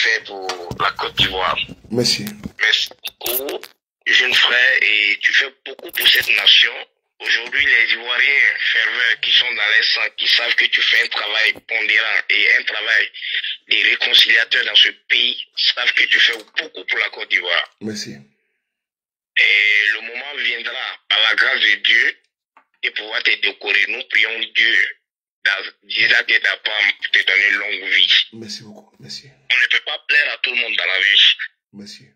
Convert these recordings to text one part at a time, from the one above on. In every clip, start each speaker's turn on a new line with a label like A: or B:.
A: fais pour la Côte d'Ivoire.
B: Merci.
A: Merci beaucoup, jeune frère, et tu fais beaucoup pour cette nation. Aujourd'hui, les Ivoiriens ferveurs qui sont dans les sangs, qui savent que tu fais un travail pondérant et un travail de réconciliateur dans ce pays, savent que tu fais beaucoup pour la Côte d'Ivoire.
B: Merci.
A: Et le moment viendra, par la grâce de Dieu, de pouvoir te décorer. Nous prions Dieu, disant que ta femme te donner une longue vie.
B: Merci beaucoup. Merci.
A: On ne peut pas plaire à tout le monde dans la vie.
B: Merci.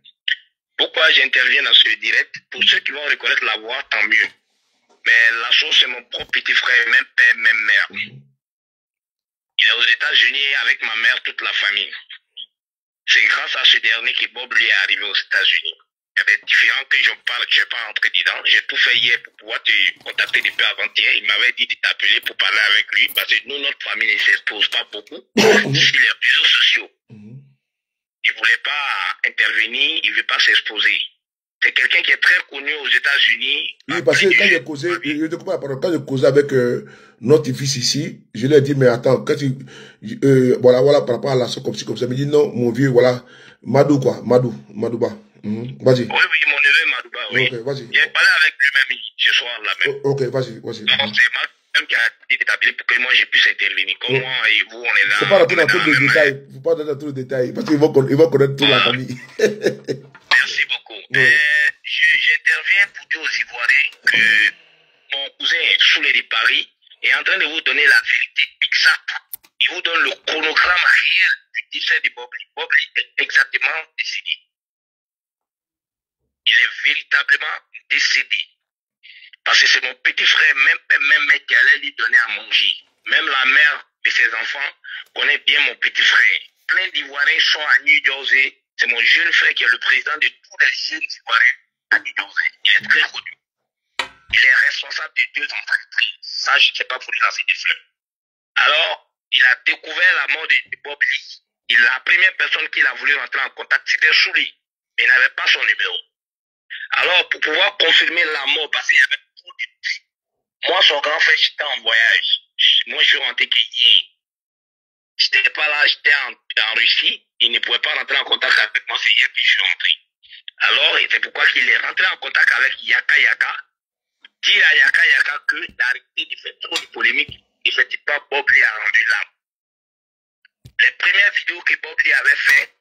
A: Pourquoi j'interviens dans ce direct? Pour ceux qui vont reconnaître la voix, tant mieux. Mais la chose, c'est mon propre petit frère, même père, même mère. Il est aux États-Unis avec ma mère, toute la famille. C'est grâce à ce dernier que Bob lui est arrivé aux États-Unis. Il y avait différents que je ne vais pas rentrer dedans. J'ai tout fait hier pour pouvoir te contacter depuis avant-hier. Il m'avait dit de t'appeler pour parler avec lui parce que nous, notre famille ne s'expose pas beaucoup sur les réseaux sociaux. Il ne voulait pas intervenir, il ne veut pas s'exposer. C'est quelqu'un qui est très connu aux États-Unis.
B: Oui, parce que quand j'ai causé, je te comprends la parole, quand j'ai causé avec notre fils ici, je lui ai dit, mais attends, quand voilà, par rapport à la comme ci, comme ça, il me dit, non, mon vieux, voilà, Madou, quoi, Madouba. Vas-y.
A: Oui, mon neveu Madouba, oui.
B: Ok, vas-y.
A: J'ai parlé avec lui-même ce soir-là même.
B: Ok, vas-y.
A: Donc, c'est moi-même qui a dit d'établir pour que moi, je puisse intervenir. Comme moi et vous, on est là.
B: Faut pas rentrer dans tous les détails. Faut pas rentrer dans tous les détails, parce qu'ils vont connaître toute la famille.
A: Merci beaucoup. J'interviens pour dire aux Ivoiriens que mon cousin Soulé de Paris est en train de vous donner la vérité exacte. Il vous donne le chronogramme réel du décès de Bobli. Bobli est exactement décédé. Il est véritablement décédé. Parce que c'est mon petit frère, même qui allait lui donner à manger. Même la mère de ses enfants connaît bien mon petit frère. Plein d'Ivoiriens sont à New Jersey. C'est mon jeune frère qui est le président de tous les jeunes Ivoiriens à New Jersey. Il est très connu. Il est responsable de 2 entreprises. Ça, je ne sais pas pour lui lancer des fleurs. Alors, il a découvert la mort de Bob Lee. La première personne qu'il a voulu rentrer en contact, c'était Souli. Mais il n'avait pas son numéro. Alors, pour pouvoir confirmer la mort, parce qu'il y avait trop de trucs. Moi, son grand frère, j'étais en voyage. Moi, je suis rentré hier. Je n'étais pas là, j'étais en Russie. Il ne pouvait pas rentrer en contact avec moi, c'est hier que je suis rentré. Alors, c'est pourquoi il est rentré en contact avec Yaka Yaka. Dire à Yaka Yaka que d'arrêter de faire trop de polémiques, effectivement, Bob Lee a rendu l'âme. Les premières vidéos que Bob Lee avait fait,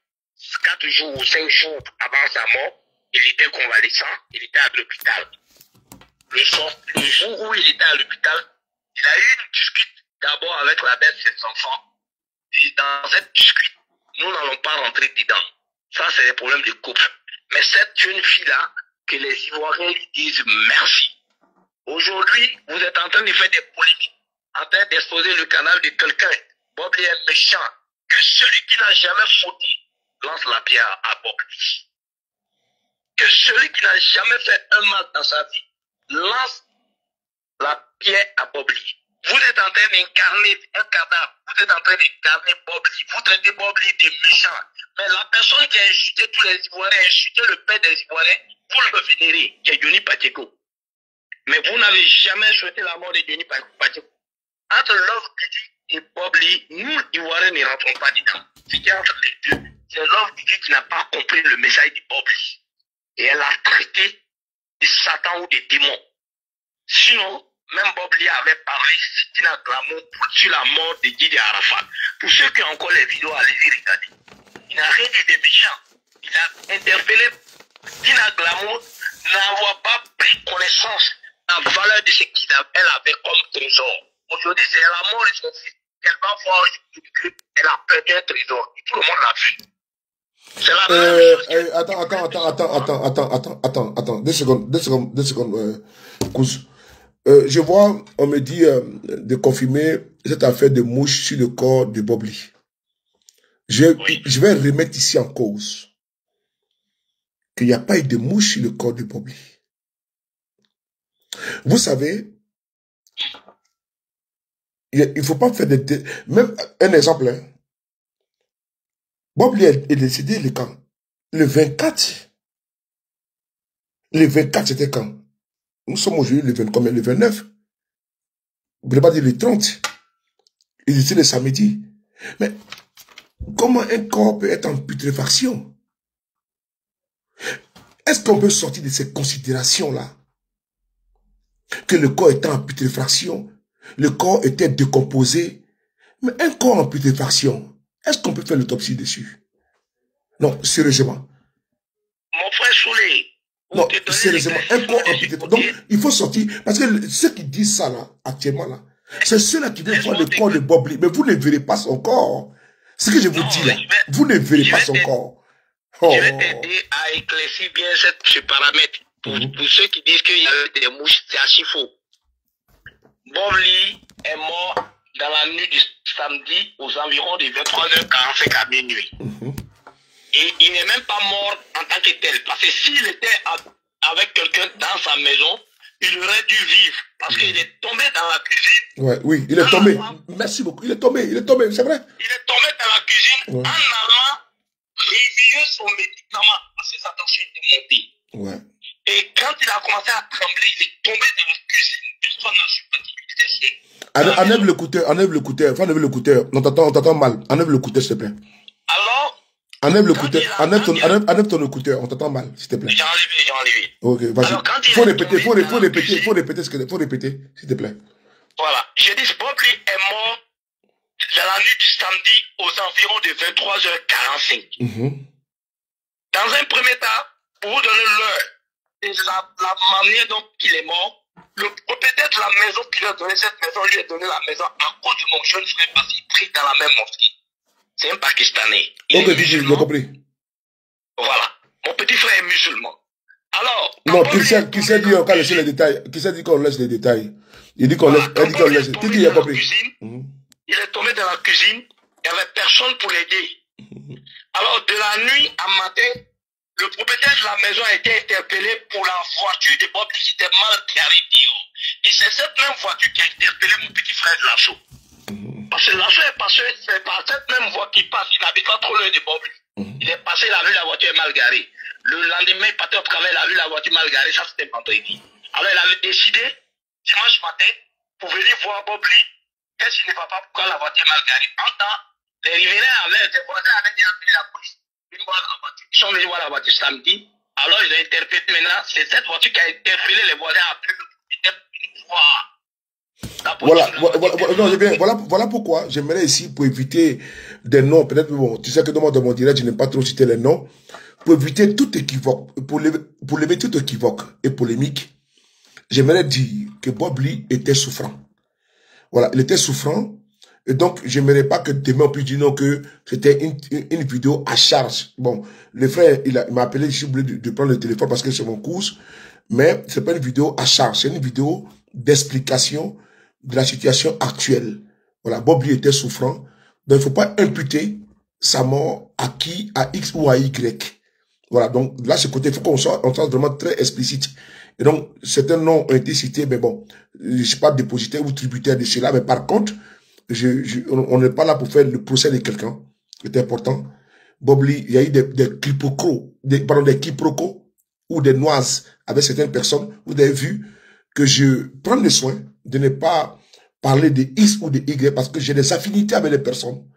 A: 4 jours ou 5 jours avant sa mort, il était convalescent, il était à l'hôpital. Le jour où il était à l'hôpital, il a eu une dispute d'abord avec la mère de ses enfants. Et dans cette dispute, nous n'allons pas rentrer dedans. Ça, c'est des problèmes de couple. Mais cette jeune fille-là, que les Ivoiriens lui disent merci. Aujourd'hui, vous êtes en train de faire des polémiques, en train d'exposer le canal de quelqu'un. Bob Lee est méchant. Que celui qui n'a jamais fauté lance la pierre à Bob Lee. Que celui qui n'a jamais fait un mal dans sa vie lance la pierre à Bob Lee. Vous êtes en train d'incarner un cadavre. Vous êtes en train d'incarner Bob Lee. Vous traitez Bob Lee de méchant. Mais la personne qui a insulté tous les Ivoiriens, insulté le père des Ivoiriens, vous le vénérez, qui est Johnny Pacheco. Mais vous n'avez jamais souhaité la mort de Johnny Pacheco. Entre Love Didi et Bob Lee, nous, Ivoiriens, ne rentrons pas dedans. C'est entre les deux. C'est Love Didi qui n'a pas compris le message de Bob Lee. Et elle a traité de Satan ou de démons. Sinon, même Bob Lee avait parlé Tina Glamour sur la mort de Didier Arafat. Pour ceux qui ont encore les vidéos, allez-y regarder. Il n'a rien dit de méchant. Il a interpellé Tina Glamour, n'avoir pas pris connaissance de la valeur de ce qu'elle avait comme trésor. Aujourd'hui, c'est la mort de son fils. Elle va voir, elle a perdu un trésor. Et tout le monde l'a vu. C'est la même chose.
B: Attends, 2 secondes, Kous. Je vois, on me dit de confirmer cette affaire de mouche sur le corps de Bob Lee. Je vais remettre ici en cause qu'il n'y a pas eu de mouche sur le corps de Bob Lee. Vous savez, il ne faut pas faire des... Même un exemple, hein. Bob Lee est décédé le quand? Le 24. Le 24, c'était quand? Nous sommes aujourd'hui le 20, combien? Le 29. Vous ne pouvez pas dire le 30. Il était le samedi. Mais Comment un corps peut être en putréfaction? Est-ce qu'on peut sortir de ces considérations-là? Que le corps était en putréfaction, le corps était décomposé. Mais un corps en putréfaction, est-ce qu'on peut faire l'autopsie dessus? Non, sérieusement.
A: Mon frère Soulé.
B: Non, sérieusement, un corps en putréfaction. Donc, il faut sortir. Parce que ceux qui disent ça, là, actuellement, là, c'est ceux-là qui veulent voir le corps de Bob Lee. Mais vous ne verrez pas son corps. Ce que je vous dis là, vous ne verrez pas son corps.
A: Je vais t'aider à éclaircir bien ce paramètre. Pour ceux qui disent qu'il y a eu des mouches, c'est archi faux. Bob Lee est mort dans la nuit du samedi aux environs de 23h45 à minuit. Et il n'est même pas mort en tant que tel. Parce que s'il était avec quelqu'un dans sa maison, il aurait dû vivre. Parce qu'il est tombé dans la cuisine.
B: Ouais, oui, il est tombé. Merci beaucoup. Il est tombé, c'est vrai.
A: Il est tombé dans la cuisine en allant réveiller son médicament. Parce que sa tension était montée.
B: Ouais.
A: Et quand il a commencé à trembler, il est tombé dans la cuisine. Personne n'a su pas qu'il était.
B: Enlève l'écouteur, enlève l'écouteur. Faut enlever l'écouteur. On t'entend mal. Enlève l'écouteur, s'il te plaît.
A: Alors,
B: enlève l'écouteur. Enlève ton écouteur. On t'entend mal, s'il te plaît.
A: J'ai enlevé.
B: Ok, vas-y. Faut répéter, faut répéter, s'il te plaît.
A: Voilà. J'ai dit, Bob Lee est mort dans la nuit du samedi aux environs de 23h45. Dans un premier temps, pour vous donner l'heure et la manière dont il est mort, le propriétaire de la maison qui lui a donné cette maison lui a donné la maison à cause de mon jeune frère parce qu'il prie dans la même mosquée. C'est un Pakistanais.
B: Ok, j'ai compris.
A: Voilà. Mon petit frère est musulman. Alors.
B: Non, qui s'est dit qu'on laisse les détails? Qui s'est dit qu'on laisse les détails? Il dit qu'on laisse. Qui a compris?
A: Il est tombé dans la cuisine. Il n'y avait personne pour l'aider. Alors, de la nuit à matin, le propriétaire de la maison a été interpellé pour la voiture de Bob qui était mal garée. Et c'est cette même voiture qui a interpellé mon petit frère de l'assaut. Parce que l'assaut est passé, c'est par cette même voie qui passe. Il n'habite pas trop loin de Bob. Il est passé, il a vu la voiture est mal garée. Le lendemain, il partait au travail, il a vu la voiture mal garée. Ça, c'était vendredi. Alors, il avait décidé, dimanche matin, pour venir voir Bob Lee. Qu'est-ce qui ne va pas, pourquoi la voiture est mal garée? En temps, les riverains les voisins avaient déjà appelé la police. Ils sont venus voir la voiture samedi. Alors, ils ont interpellé maintenant. C'est cette voiture qui a interpellé les voisins à plus de
B: Voilà pourquoi j'aimerais ici, pour éviter des noms, peut-être, bon, tu sais que dans mon direct, je n'aime pas trop citer les noms, pour éviter tout équivoque, pour lever tout équivoque et polémique, j'aimerais dire que Bob Lee était souffrant. Voilà, il était souffrant. Et donc, j'aimerais pas que demain on puisse dire non que c'était une vidéo à charge. Bon, le frère, il m'a appelé, j'ai oublié de prendre le téléphone parce que c'est mon cours. Mais c'est pas une vidéo à charge, c'est une vidéo d'explication de la situation actuelle. Voilà, Bob Lee était souffrant. Donc, il faut pas imputer sa mort à qui, à X ou à Y. Voilà, donc là, ce côté, il faut qu'on soit vraiment très explicite. Et donc, certains noms ont été cités, mais bon, je ne suis pas dépositaire ou tributaire de cela, mais par contre, on n'est pas là pour faire le procès de quelqu'un. C'est important. Bob Lee, il y a eu des quiproquos, des quiproquos ou des noises avec certaines personnes. Vous avez vu que je prends le soin de ne pas parler de X ou de Y parce que j'ai des affinités avec les personnes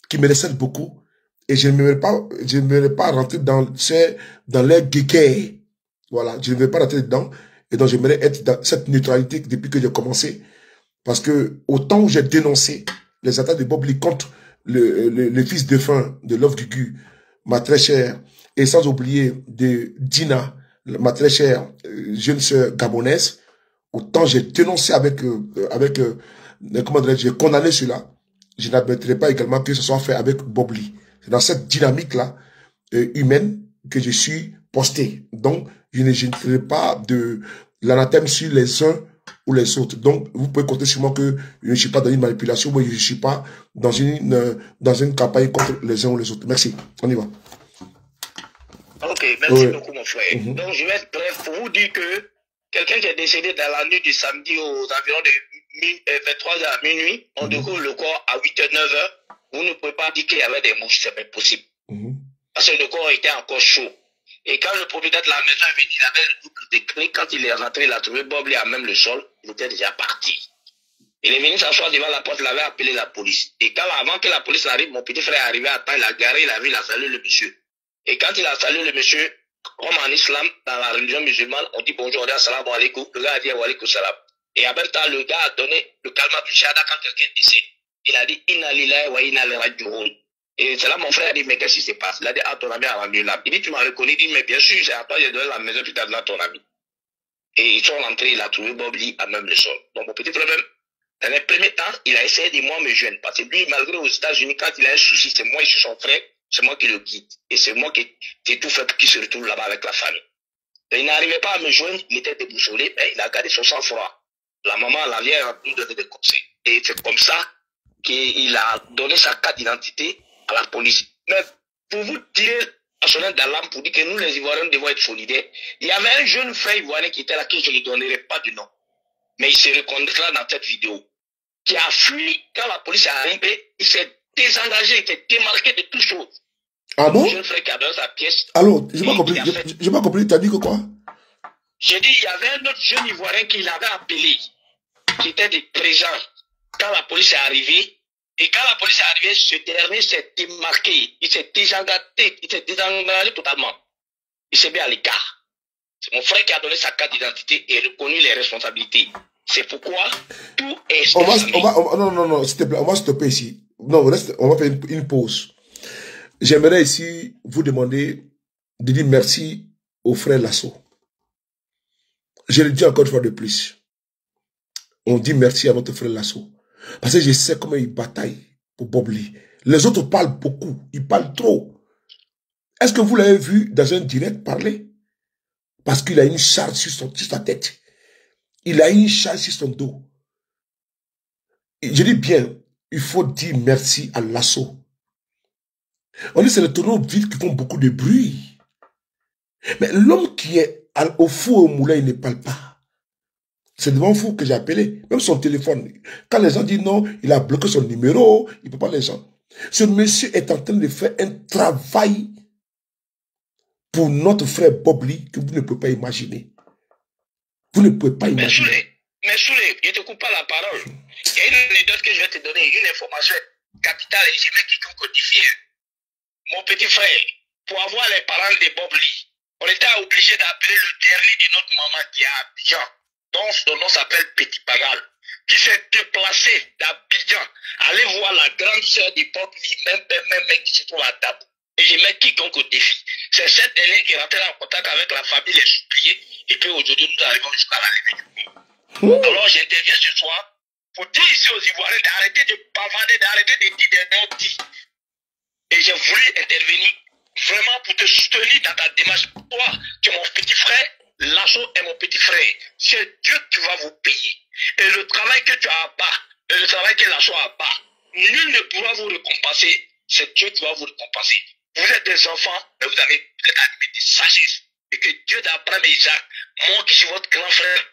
B: qui me recèlent beaucoup et je ne vais pas rentrer dans les guéguerres. Voilà, je ne vais pas rentrer dedans et donc j'aimerais être dans cette neutralité depuis que j'ai commencé. Parce que autant où j'ai dénoncé les attaques de Bob Lee contre le fils défunt de Love Gugu, ma très chère, et sans oublier de Dina, ma très chère jeune sœur gabonaise, autant j'ai dénoncé comment dirais-je, j'ai condamné cela. Je n'admettrai pas également que ce soit fait avec Bob Lee. C'est dans cette dynamique-là humaine que je suis posté. Donc, je ne jeterai pas de l'anathème sur les uns ou les autres. Donc, vous pouvez compter sur moi que je ne suis pas dans une manipulation, mais je ne suis pas dans une campagne contre les uns ou les autres. Merci. On y va.
A: Ok, merci beaucoup, mon frère. Donc, je vais être bref pour vous dire que quelqu'un qui est décédé dans la nuit du samedi aux environs de 23h à minuit, on découvre le corps à 8h, 9h. Vous ne pouvez pas dire qu'il y avait des mouches, c'est pas possible. Parce que le corps était encore chaud. Et quand le propriétaire de la maison est venu, il avait le double de clés. Quand il est rentré, il a trouvé Bob Lee à même le sol. Il était déjà parti. Il est venu s'asseoir devant la porte, il avait appelé la police. Et quand, avant que la police arrive, mon petit frère est arrivé à temps, il a garé, il a vu, il a salué le monsieur. Et quand il a salué le monsieur, comme en islam, dans la religion musulmane, on dit bonjour, on dit assalamu alaikum, le gars a dit wa alaikum salam. Et en même temps, le gars a donné le kalma du shahada quand quelqu'un décède. Il a dit inna lillahi wa inna ilaihi raji'un. Et c'est là mon frère a dit mais qu'est-ce qui se passe? Il a dit ah ton ami a rendu l'âme. Il dit tu m'as reconnu, il dit mais bien sûr, c'est à toi j'ai donné la maison, puis tu as donné à ton ami. Et ils sont rentrés, il a trouvé Bobli à même le sol. Donc mon petit frère même, dans les premiers temps, il a essayé de moi me joindre. Parce que lui, malgré aux États-Unis, quand il a un souci, c'est moi et c'est son frère, c'est moi qui le guide. Et c'est moi qui ai tout fait pour qu'il se retrouve là-bas avec la famille. Et il n'arrivait pas à me joindre, il était déboussolé, mais il a gardé son sang-froid. La maman, la vieille, a nous donné des conseils. Et c'est comme ça qu'il a donné sa carte d'identité à la police. Mais pour vous tirer la sonnette d'alarme pour dire que nous, les Ivoiriens, devons être solidaires, il y avait un jeune frère ivoirien qui était là, qui je ne donnerai pas du nom. Mais il se reconnaîtra dans cette vidéo, qui a fui quand la police est arrivée, il s'est désengagé, il s'est démarqué de toute chose.
B: Ah bon?
A: Le jeune frère qui a donné sa pièce.
B: Alors, j'ai pas compris, j'ai pas compris, t'as dit que quoi?
A: J'ai dit, il y avait un autre jeune Ivoirien qui l'avait appelé, qui était présent quand la police est arrivée. Et quand la police est arrivée, ce dernier s'est démarqué, il s'est désengagé totalement. Il s'est mis à l'écart. C'est mon frère qui a donné sa carte d'identité et reconnu les responsabilités. C'est pourquoi tout est...
B: Non, s'il te plaît, on va stopper ici. Non, on va faire une pause. J'aimerais ici vous demander de dire merci au frère Lasso. Je le dis encore une fois de plus. On dit merci à notre frère Lasso. Parce que je sais comment il bataille pour Bobli. Les autres parlent beaucoup. Ils parlent trop. Est-ce que vous l'avez vu dans un direct parler? Parce qu'il a une charge sur sa tête. Il a une charge sur son dos. Je dis bien, il faut dire merci à Lasso. On dit que c'est les tonneaux vides qui font beaucoup de bruit. Mais l'homme qui est au four au moulin, il ne parle pas. C'est devant vous que j'ai appelé. Même son téléphone. Quand les gens disent non, il a bloqué son numéro, il ne peut pas les gens. Ce monsieur est en train de faire un travail pour notre frère Bobli que vous ne pouvez pas imaginer. Vous ne pouvez pas imaginer.
A: Mais Soulé, je ne te coupe pas la parole. Il y a une anecdote que je vais te donner, une information capitale et je vais quiconque codifier. Mon petit frère, pour avoir les parents de Bobli, on était obligé d'appeler le dernier de notre maman qui est à Abidjan, dont son nom s'appelle Petit Pagal, qui s'est déplacé d'Abidjan, aller voir la grande sœur de Bobli, même qui se trouve à Dabou. Et je mets quiconque au défi. C'est cette dernière qui est rentrée en contact avec la famille, les suppliés, et puis aujourd'hui nous arrivons jusqu'à la levée du corps. Alors j'interviens ce soir pour dire ici aux Ivoiriens d'arrêter de bavarder, d'arrêter de dire des non-dits. Et j'ai voulu intervenir vraiment pour te soutenir dans ta démarche. Toi, tu es mon petit frère, Lasso est mon petit frère. C'est Dieu qui va vous payer. Et le travail que tu as bas, et le travail que Lasso a bas, nul ne pourra vous récompenser. C'est Dieu qui va vous récompenser. Vous êtes des enfants, mais vous avez peut-être animé de sagesse. Et que Dieu d'Abraham et Isaac, moi qui suis votre grand frère,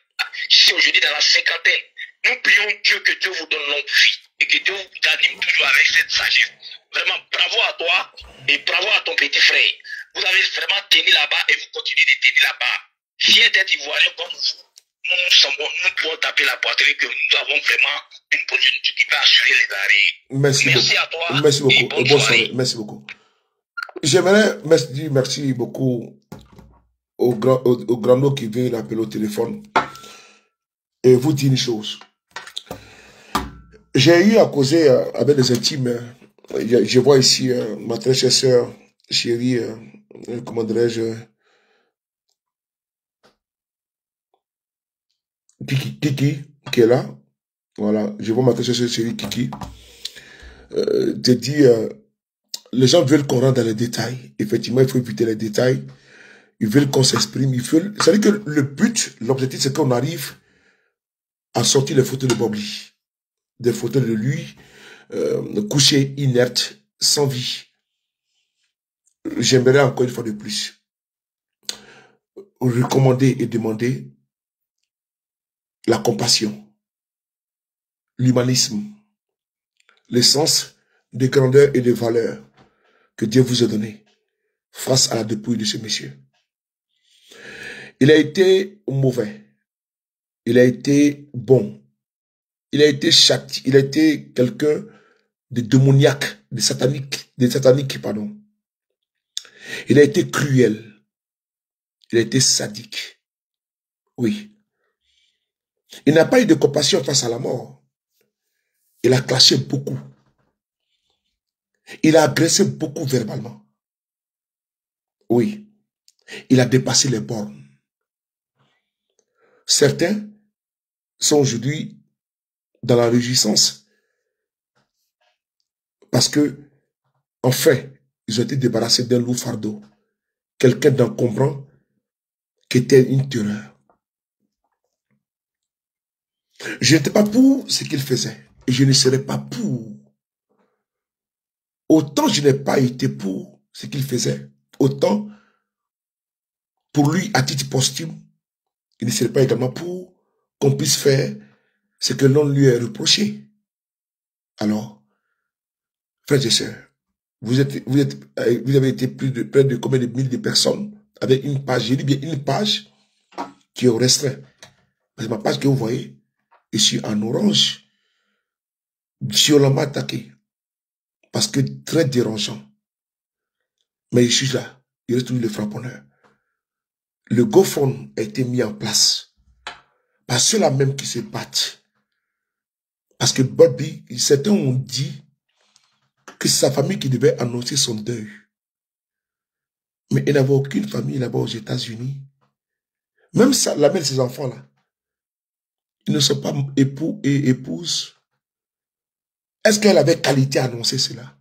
A: je suis aujourd'hui dans la cinquantaine. Nous prions Dieu que Dieu vous donne longue vie. Et que Dieu vous anime toujours avec cette sagesse. Vraiment, bravo à toi et bravo à ton petit frère. Vous avez vraiment tenu là-bas et vous continuez de tenir là-bas. Fier d'être Ivoirien comme vous, nous pouvons taper la poitrine que nous avons vraiment une position qui peut assurer les arrêts. Merci à toi.
B: Merci beaucoup. Et bonne soirée. Merci beaucoup. J'aimerais dire merci beaucoup au grand mot qui vient l'appeler au téléphone et vous dire une chose. J'ai eu à causer avec des intimes. Je vois ici ma très chère sœur, chérie, comment dirais-je, Kiki, qui est là. Voilà, je vois ma très chère sœur, chérie, Kiki. Te dit, les gens veulent qu'on rentre dans les détails. Effectivement, il faut éviter les détails. Ils veulent qu'on s'exprime. C'est-à-dire que le but, l'objectif, c'est qu'on arrive à sortir les photos de Bobli. Des photos de lui, couché, inerte, sans vie. J'aimerais encore une fois de plus recommander et demander la compassion, l'humanisme, l'essence de grandeur et de valeur que Dieu vous a donné face à la dépouille de ce monsieur. Il a été mauvais, il a été bon, il a été quelqu'un de démoniaque, de satanique, pardon. Il a été cruel. Il a été sadique. Oui. Il n'a pas eu de compassion face à la mort. Il a clashé beaucoup. Il a agressé beaucoup verbalement. Oui. Il a dépassé les bornes. Certains sont aujourd'hui dans la réjouissance parce que, en fait, ils ont été débarrassés d'un lourd fardeau. Quelqu'un d'encombrant qui était une terreur. Je n'étais pas pour ce qu'il faisait et je ne serais pas pour. Autant je n'ai pas été pour ce qu'il faisait, autant pour lui, à titre posthume, il ne serait pas également pour qu'on puisse faire ce que l'on lui a reproché. Alors, frères et sœurs, vous avez été près de combien de milliers de personnes avec une page, j'ai dit bien une page qui est au restreint. C'est ma page que vous voyez ici en orange, violemment attaquée. Parce que très dérangeant. Mais je suis là. Il reste toujours le frapponneur. Le GoFund a été mis en place par ceux-là même qui se battent. Parce que Bobby, certains ont dit que c'est sa famille qui devait annoncer son deuil. Mais il n'avait aucune famille là-bas aux États-Unis. Même ça, la mère de ses enfants-là, ils ne sont pas époux et épouses. Est-ce qu'elle avait qualité à annoncer cela?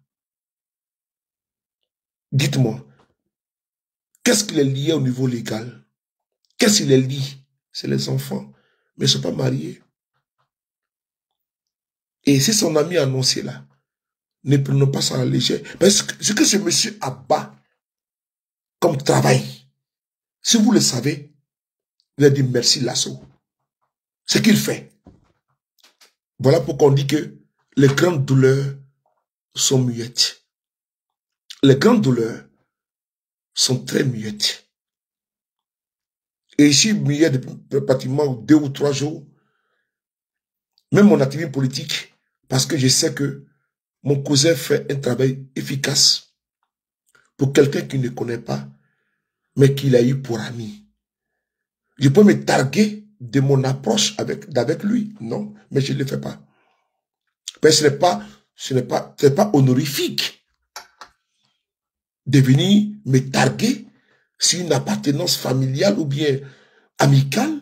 B: Dites-moi, qu'est-ce qu'il est lié au niveau légal? Qu'est-ce qu'il est lié? C'est les enfants, mais ils ne sont pas mariés. Et si son ami a annoncé là, ne prenons pas ça à la légère. Parce que ce que ce monsieur abat comme travail, si vous le savez, vous allez dire merci Lasso. Ce qu'il fait. Voilà pourquoi on dit que les grandes douleurs sont muettes. Les grandes douleurs sont très muettes. Et ici, muet depuis pratiquement 2 ou 3 jours, même mon activité politique, parce que je sais que mon cousin fait un travail efficace pour quelqu'un qui ne connaît pas, mais qu'il a eu pour ami. Je peux me targuer de mon approche avec lui, non, mais je ne le fais pas. Mais ce n'est pas honorifique de venir me targuer sur une appartenance familiale ou bien amicale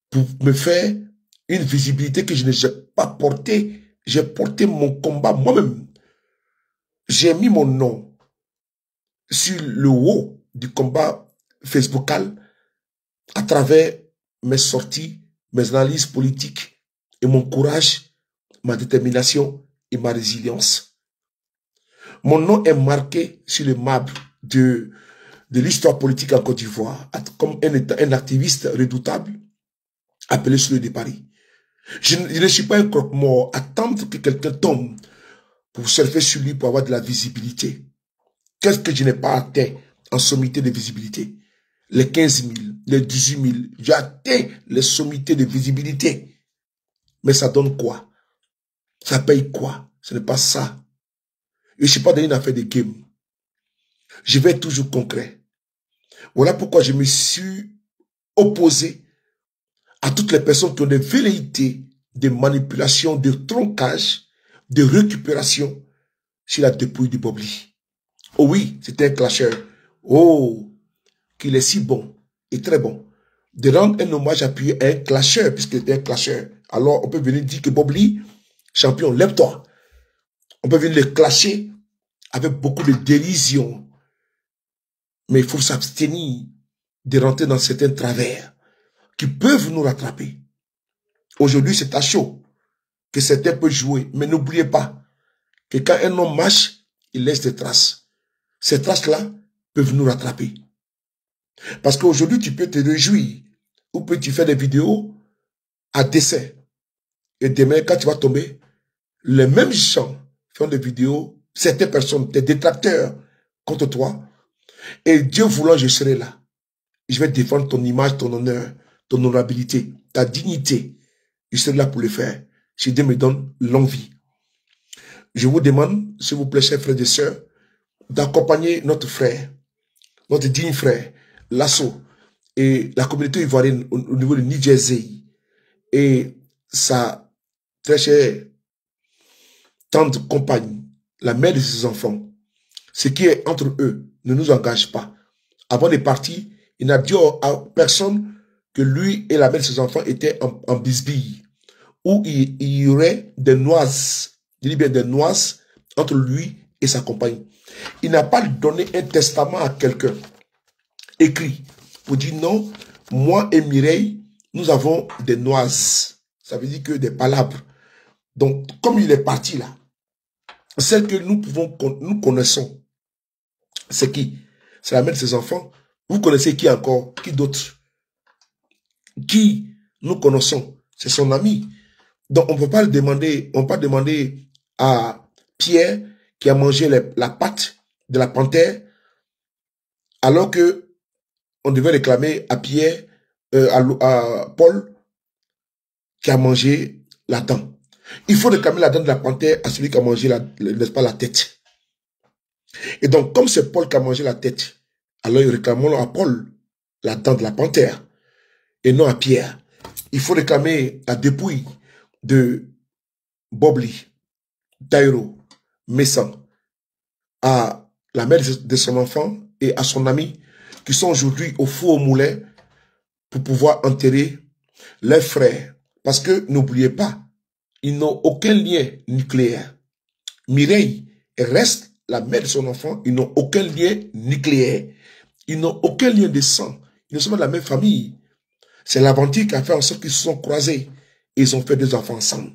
B: pour me faire une visibilité que je n'ai pas portée. J'ai porté mon combat moi-même. J'ai mis mon nom sur le haut du combat facebookal à travers mes sorties, mes analyses politiques et mon courage, ma détermination et ma résilience. Mon nom est marqué sur le marbre de l'histoire politique en Côte d'Ivoire comme un activiste redoutable appelé Soleil de Paris. Je ne suis pas un croque-mort. Attendre que quelqu'un tombe pour surfer sur lui pour avoir de la visibilité. Qu'est-ce que je n'ai pas atteint en sommité de visibilité? Les 15 000, les 18 000, j'ai atteint les sommités de visibilité. Mais ça donne quoi? Ça paye quoi? Ce n'est pas ça. Je ne suis pas dans une affaire de game. Je vais être toujours concret. Voilà pourquoi je me suis opposé à toutes les personnes qui ont des velléités de manipulation, de troncage, de récupération sur la dépouille du Bobli. Oh oui, c'était un clasheur. Oh, qu'il est si bon et très bon de rendre un hommage appuyé à un clasheur, puisqu'il était un clasheur. Alors, on peut venir dire que Bobli, champion, lève-toi. On peut venir le clasher avec beaucoup de dérision. Mais il faut s'abstenir de rentrer dans certains travers qui peuvent nous rattraper. Aujourd'hui, c'est à chaud que certains peuvent jouer. Mais n'oubliez pas que quand un homme marche, il laisse des traces. Ces traces-là peuvent nous rattraper. Parce qu'aujourd'hui, tu peux te réjouir ou peux-tu faire des vidéos à dessein. Et demain, quand tu vas tomber, les mêmes gens font des vidéos, certaines personnes, des détracteurs contre toi. Et Dieu voulant, je serai là. Je vais défendre ton image, ton honneur, ton honorabilité, ta dignité. je serai là pour le faire. Si Dieu me donne longue vie. Je vous demande, s'il vous plaît, chers frères et sœurs, d'accompagner notre frère, notre digne frère, Lasso, et la communauté ivoirienne au niveau de New Jersey, et sa très chère tante compagne, la mère de ses enfants. Ce qui est entre eux ne nous engage pas. Avant de partir, il n'a dit à personne que lui et la mère de ses enfants étaient en bisbille, où il y aurait des noises, je dis bien des noises, entre lui et sa compagne. Il n'a pas donné un testament à quelqu'un écrit pour dire non, moi et Mireille, nous avons des noises. Ça veut dire que des palabres. Donc, comme il est parti là, celle que nous connaissons, c'est qui? C'est la mère de ses enfants. Vous connaissez qui encore? Qui d'autre? Qui nous connaissons? C'est son ami. Donc, on ne peut pas le demander, on peut pas demander à Pierre qui a mangé la patte de la panthère, alors que on devait réclamer à Pierre, à Paul, qui a mangé la dent. Il faut réclamer la dent de la panthère à celui qui a mangé, n'est-ce pas, la tête. Et donc, comme c'est Paul qui a mangé la tête, alors réclamons à Paul la dent de la panthère, et non à Pierre. Il faut réclamer la dépouille de Bobli, Dairo, Messan, à la mère de son enfant et à son ami, qui sont aujourd'hui au four au moulin pour pouvoir enterrer leurs frères. Parce que n'oubliez pas, ils n'ont aucun lien nucléaire. Mireille reste la mère de son enfant, ils n'ont aucun lien nucléaire. Ils n'ont aucun lien de sang. Ils ne sont pas de la même famille. C'est l'aventure qui a fait en sorte qu'ils se sont croisés. Et ils ont fait des enfants ensemble.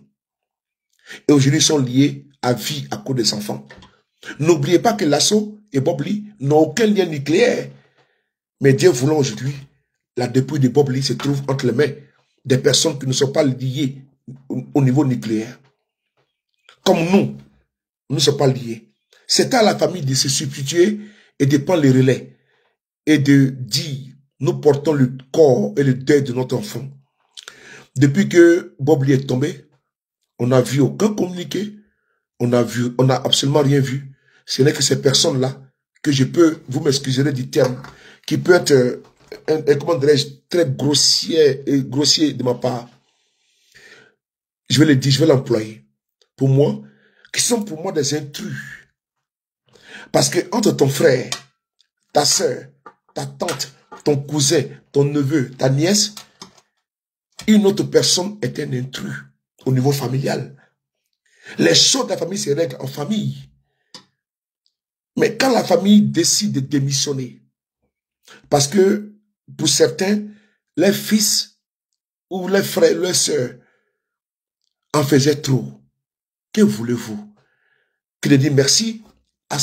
B: Et aujourd'hui, ils sont liés à vie à cause des enfants. N'oubliez pas que Lasso et Bobli n'ont aucun lien nucléaire. Mais Dieu voulant aujourd'hui, la dépouille de Bobli se trouve entre les mains des personnes qui ne sont pas liées au niveau nucléaire. Comme nous ne sommes pas liés. C'est à la famille de se substituer et de prendre les relais. Et de dire, nous portons le corps et le deuil de notre enfant. Depuis que Bobli est tombé, on n'a vu aucun communiqué, on n'a absolument rien vu. Ce n'est que ces personnes-là que je peux, vous m'excuserez du terme, qui peut être, comment dirais-je, très grossier de ma part. Je vais le dire, je vais l'employer. Pour moi, qui sont pour moi des intrus. Parce que entre ton frère, ta soeur, ta tante, ton cousin, ton neveu, ta nièce, une autre personne est un intrus au niveau familial. Les choses de la famille se règlent en famille. Mais quand la famille décide de démissionner, parce que pour certains, les fils ou les frères, leurs sœurs en faisaient trop, que voulez-vous? Qu'il dise merci à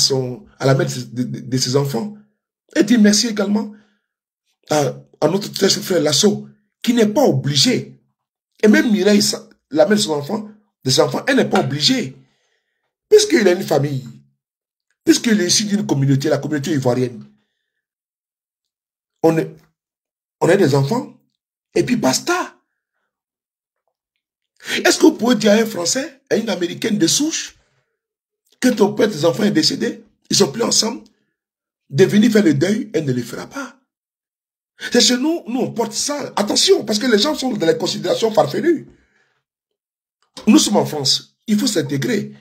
B: la mère de ses enfants et dire merci également à notre très cher frère Lasso, qui n'est pas obligé. Et même Mireille, la mère de ses enfants, elle n'est pas obligée. Puisqu'il a une famille, puisqu'il est issu d'une communauté, la communauté ivoirienne. On est des enfants, et puis basta. Est-ce que vous pouvez dire à un Français, à une Américaine de souche, que ton père, tes enfants est décédé, ils sont plus ensemble, de venir faire le deuil, elle ne le fera pas. C'est chez nous, nous on porte ça. Attention, parce que les gens sont dans les considérations farfelues. Nous sommes en France, il faut s'intégrer.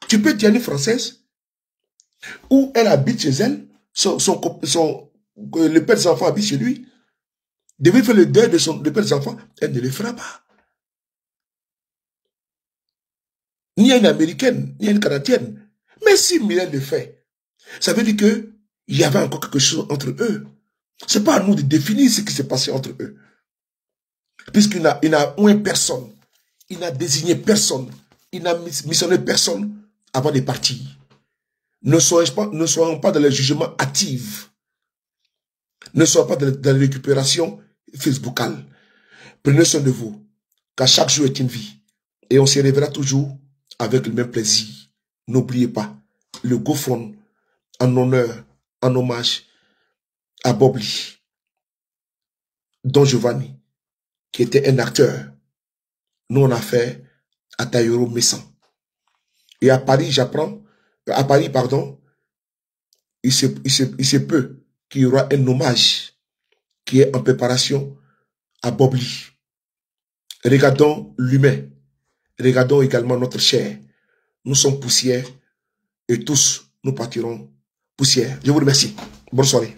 B: Tu peux dire à une Française, où elle habite chez elle, le père des enfants habite chez lui, devait faire le deuil de père des enfants, elle ne le fera pas. Ni à une Américaine, ni à une Canadienne. Mais si Mireille le fait, ça veut dire qu'il y avait encore quelque chose entre eux. Ce n'est pas à nous de définir ce qui s'est passé entre eux. Puisqu'il n'a oué personne, il n'a désigné personne, il n'a missionné personne avant de partir. Ne soyons pas dans le jugement hâtif. Ne soyons pas dans la récupération facebookale. Prenez soin de vous, car chaque jour est une vie. Et on se réveillera toujours avec le même plaisir. N'oubliez pas, le GoFund en honneur, en hommage à Bobli, Don Giovanni, qui était un acteur Nous, on a fait à Taïro Messan. Et à Paris, j'apprends, à Paris, pardon, il se peut qu'il y aura un hommage qui est en préparation à Bobli. Regardons l'humain. Regardons également notre chair. Nous sommes poussière et tous nous partirons poussière. Je vous remercie. Bonne soirée.